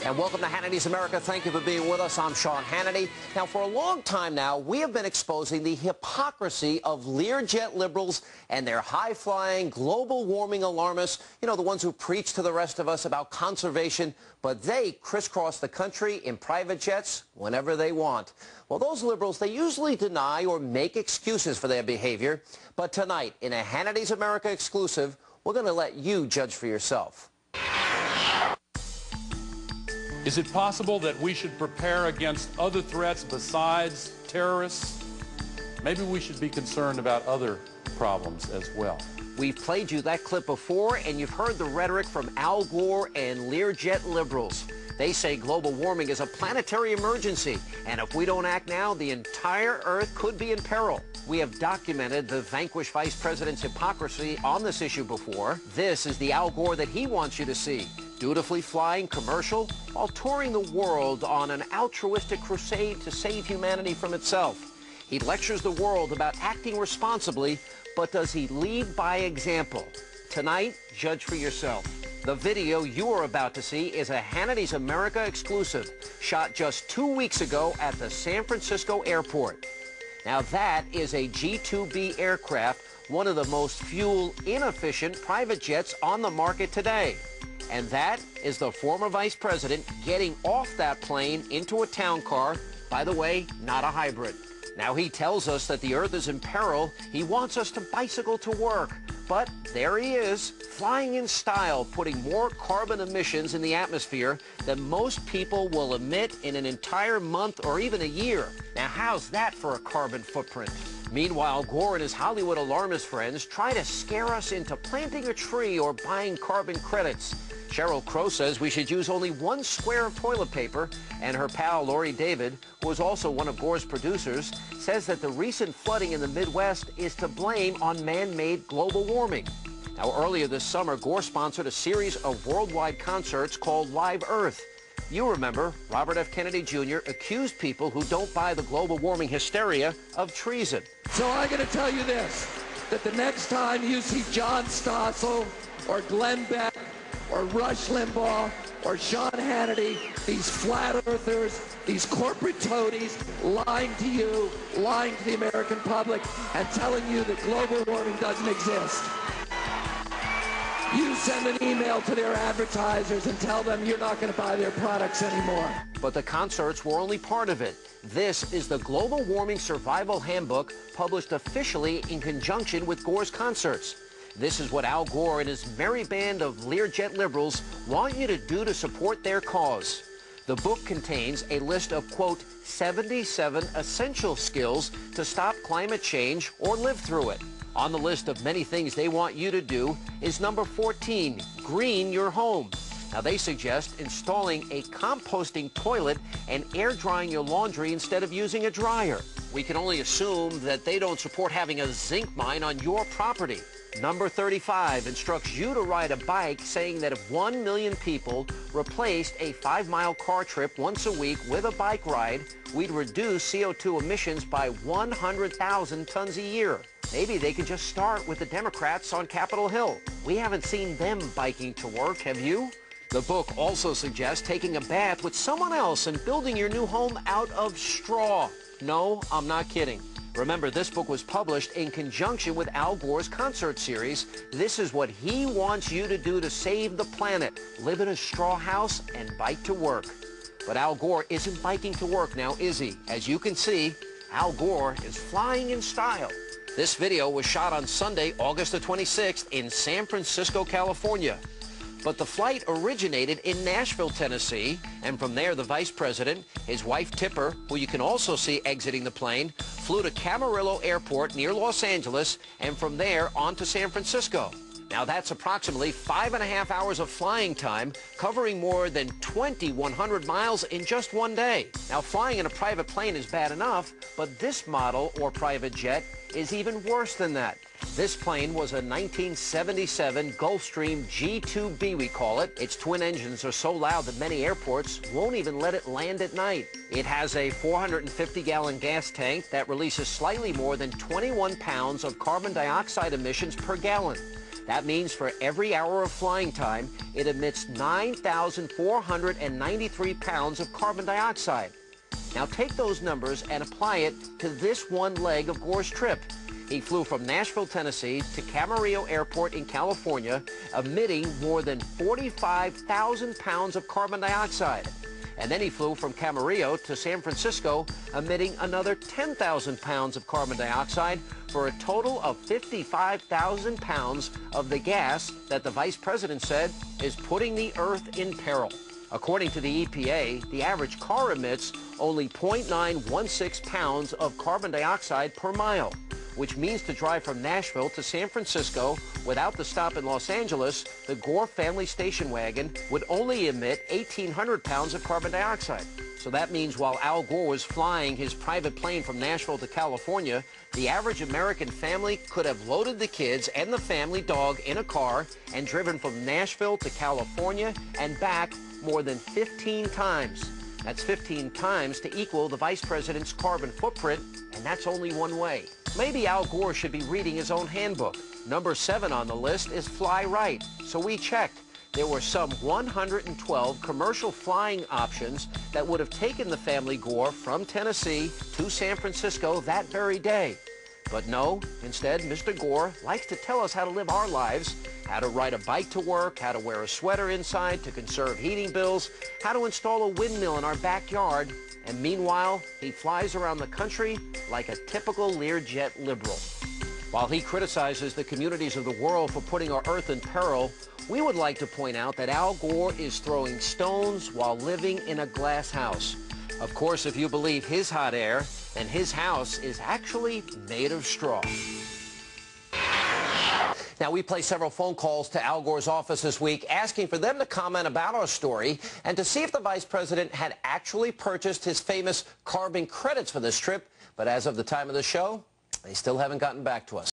And welcome to Hannity's America. Thank you for being with us. I'm Sean Hannity. Now, for a long time now, we have been exposing the hypocrisy of Learjet liberals and their high-flying global warming alarmists, you know, the ones who preach to the rest of us about conservation, but they crisscross the country in private jets whenever they want. Well, those liberals, they usually deny or make excuses for their behavior. But tonight, in a Hannity's America exclusive, we're going to let you judge for yourself. Is it possible that we should prepare against other threats besides terrorists? Maybe we should be concerned about other problems as well. We've played you that clip before, and you've heard the rhetoric from Al Gore and Learjet liberals. They say global warming is a planetary emergency, and if we don't act now, the entire Earth could be in peril. We have documented the vanquished vice president's hypocrisy on this issue before. This is the Al Gore that he wants you to see. Dutifully flying commercial while touring the world on an altruistic crusade to save humanity from itself. He lectures the world about acting responsibly, but does he lead by example? Tonight, judge for yourself. The video you are about to see is a Hannity's America exclusive, shot just 2 weeks ago at the San Francisco airport. Now that is a G-2B aircraft, one of the most fuel-inefficient private jets on the market today. And that is the former vice president getting off that plane into a town car, by the way, not a hybrid. Now he tells us that the Earth is in peril. He wants us to bicycle to work. But there he is, flying in style, putting more carbon emissions in the atmosphere than most people will emit in an entire month or even a year. Now how's that for a carbon footprint? Meanwhile, Gore and his Hollywood alarmist friends try to scare us into planting a tree or buying carbon credits. Sheryl Crow says we should use only 1 square of toilet paper, and her pal Lori David, who is also one of Gore's producers, says that the recent flooding in the Midwest is to blame on man-made global warming. Now, earlier this summer, Gore sponsored a series of worldwide concerts called Live Earth. You remember, Robert F. Kennedy Jr. accused people who don't buy the global warming hysteria of treason. So I'm going to tell you this, that the next time you see John Stossel or Glenn Beck or Rush Limbaugh or Sean Hannity, these flat earthers, these corporate toadies lying to you, lying to the American public, and telling you that global warming doesn't exist. You send an email to their advertisers and tell them you're not going to buy their products anymore. But the concerts were only part of it. This is the Global Warming Survival Handbook, published officially in conjunction with Gore's concerts. This is what Al Gore and his merry band of Learjet liberals want you to do to support their cause. The book contains a list of, quote, 77 essential skills to stop climate change or live through it. On the list of many things they want you to do is number 14, green your home. Now they suggest installing a composting toilet and air drying your laundry instead of using a dryer. We can only assume that they don't support having a zinc mine on your property. Number 35 instructs you to ride a bike, saying that if 1 million people replaced a 5-mile car trip once a week with a bike ride, we'd reduce CO2 emissions by 100,000 tons a year. Maybe they could just start with the Democrats on Capitol Hill. We haven't seen them biking to work, have you? The book also suggests taking a bath with someone else and building your new home out of straw. No, I'm not kidding. Remember, this book was published in conjunction with Al Gore's concert series. This is what he wants you to do to save the planet. Live in a straw house and bike to work. But Al Gore isn't biking to work now, is he? As you can see, Al Gore is flying in style. This video was shot on Sunday, August the 26th in San Francisco, California. But the flight originated in Nashville, Tennessee, and from there the vice president, his wife Tipper, who you can also see exiting the plane, flew to Camarillo Airport near Los Angeles, and from there on to San Francisco. Now that's approximately 5.5 hours of flying time, covering more than 2,100 miles in just one day. Now flying in a private plane is bad enough, but this model or private jet is even worse than that. This plane was a 1977 Gulfstream G-2B, we call it. Its twin engines are so loud that many airports won't even let it land at night. It has a 450-gallon gas tank that releases slightly more than 21 pounds of carbon dioxide emissions per gallon. That means for every hour of flying time, it emits 9,493 pounds of carbon dioxide. Now take those numbers and apply it to this one leg of Gore's trip. He flew from Nashville, Tennessee to Camarillo Airport in California, emitting more than 45,000 pounds of carbon dioxide. And then he flew from Camarillo to San Francisco, emitting another 10,000 pounds of carbon dioxide for a total of 55,000 pounds of the gas that the vice president said is putting the Earth in peril. According to the EPA, the average car emits only 0.916 pounds of carbon dioxide per mile, which means to drive from Nashville to San Francisco without the stop in Los Angeles, the Gore family station wagon would only emit 1,800 pounds of carbon dioxide. So that means while Al Gore was flying his private plane from Nashville to California, the average American family could have loaded the kids and the family dog in a car and driven from Nashville to California and back more than 15 times. That's 15 times to equal the vice president's carbon footprint, and that's only one way. Maybe Al Gore should be reading his own handbook. Number 7 on the list is fly right. So we checked. There were some 112 commercial flying options that would have taken the family Gore from Tennessee to San Francisco that very day. But no, instead, Mr. Gore likes to tell us how to live our lives, how to ride a bike to work, how to wear a sweater inside to conserve heating bills, how to install a windmill in our backyard, and meanwhile, he flies around the country like a typical Learjet liberal. While he criticizes the communities of the world for putting our Earth in peril, we would like to point out that Al Gore is throwing stones while living in a glass house. Of course, if you believe his hot air, then his house is actually made of straw. Now, we placed several phone calls to Al Gore's office this week asking for them to comment about our story and to see if the vice president had actually purchased his famous carbon credits for this trip. But as of the time of the show, they still haven't gotten back to us.